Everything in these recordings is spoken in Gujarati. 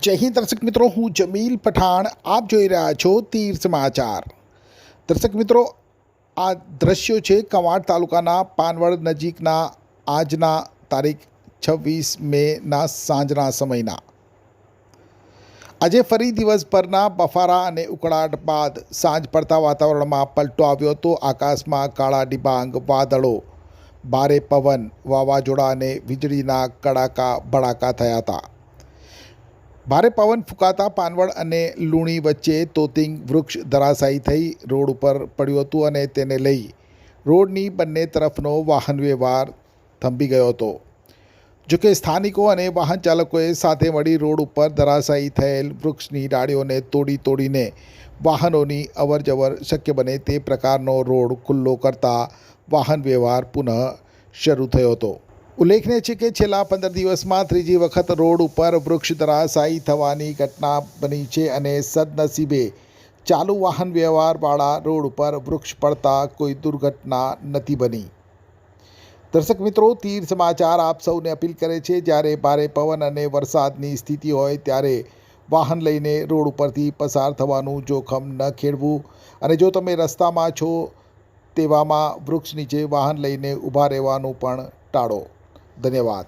જય હિન્દ દર્શક મિત્રો, હું જમીલ પઠાણ. આપ જોઈ રહ્યા છો તીર સમાચાર. દર્શક મિત્રો, આ દ્રશ્યો છે કવાંટ તાલુકાના પાનવડ નજીકના આજના તારીખ 26 મેના સાંજના સમયના. આજે ફરી દિવસભરના બફારા અને ઉકળાટ બાદ સાંજ પડતા વાતાવરણમાં પલટો આવ્યો હતો. આકાશમાં કાળા ડિબાંગ વાદળો, ભારે પવન, વાવાઝોડા અને વીજળીના કડાકા ભડાકા થયા હતા. ભારે પવન ફૂંકાતા પાનવડ અને લુણી વચ્ચે તોતિંગ વૃક્ષ ધરાશાયી થઈ રોડ ઉપર પડ્યું હતું અને તેને લઈ રોડની બંને તરફનો વાહન વ્યવહાર થંભી ગયો હતો. જોકે સ્થાનિકો અને વાહન ચાલકોએ સાથે મળી રોડ ઉપર ધરાશાયી થયેલ વૃક્ષની ડાળીઓને તોડીને વાહનોની અવરજવર શક્ય બને તે પ્રકારનો રોડ ખુલ્લો કરતા વાહન વ્યવહાર પુનઃ શરૂ થયો હતો. ઉલ્લેખનીય છે કે છેલ્લા 15 દિવસમાં ત્રીજી વખત રોડ ઉપર વૃક્ષ ધરાશાયી થવાની ઘટના બની છે અને સદનસીબે ચાલુ વાહન વ્યવહારવાળા રોડ ઉપર વૃક્ષ પડતા કોઈ દુર્ઘટના નથી બની. દર્શક મિત્રો, તીર સમાચાર આપ સૌને અપીલ કરે છે, જ્યારે ભારે પવન અને વરસાદની સ્થિતિ હોય ત્યારે વાહન લઈને રોડ ઉપરથી પસાર થવાનું જોખમ ન ખેડવું અને જો તમે રસ્તામાં છો તેવામાં વૃક્ષ નીચે વાહન લઈને ઊભા રહેવાનું પણ ટાળો. ધન્યવાદ.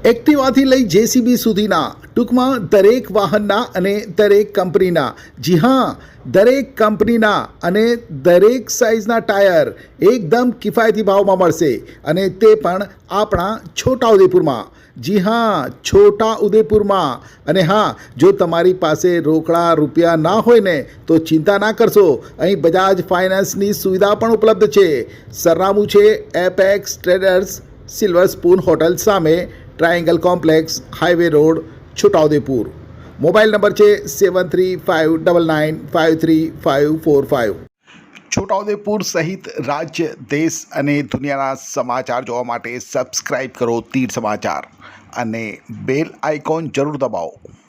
એક્ટિવાથી લઈ જેસીબી સુધીના, ટૂંકમાં દરેક વાહનના અને દરેક કંપનીના, જી હા, દરેક કંપનીના અને દરેક સાઇઝના ટાયર એકદમ કિફાયતી ભાવમાં મળશે અને તે પણ આપણા છોટાઉદેપુરમાં. જી હા, છોટાઉદેપુરમાં. અને હા, જો તમારી પાસે રોકડા રૂપિયા ના હોય ને તો ચિંતા ના કરશો, અહીં બજાજ ફાઇનાન્સની સુવિધા પણ ઉપલબ્ધ છે. સરનામું છે Apex Traders, silver spoon hotel સામે, triangle complex, highway road, Chhota Udepur. Mobile number છે 7359953545. છોટાઉદેપુર સહિત રાજ્ય, દેશ અને દુનિયાના સમાચાર જોવા માટે સબસ્ક્રાઈબ કરો તીર સમાચાર અને બેલ આઇકોન જરૂર દબાવો.